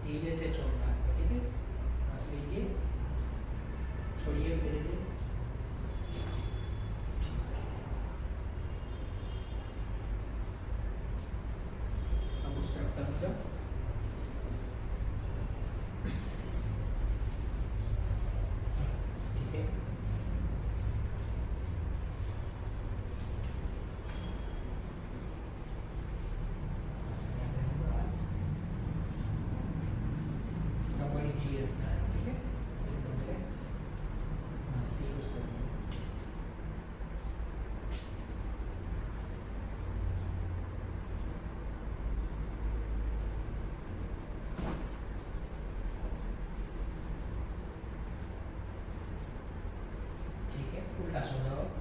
धीरे से छोड़ना है, ठीक है। सांस लीजिए, छोड़िए धीरे धीरे। अब उस तरफ टर्न हो जाओ।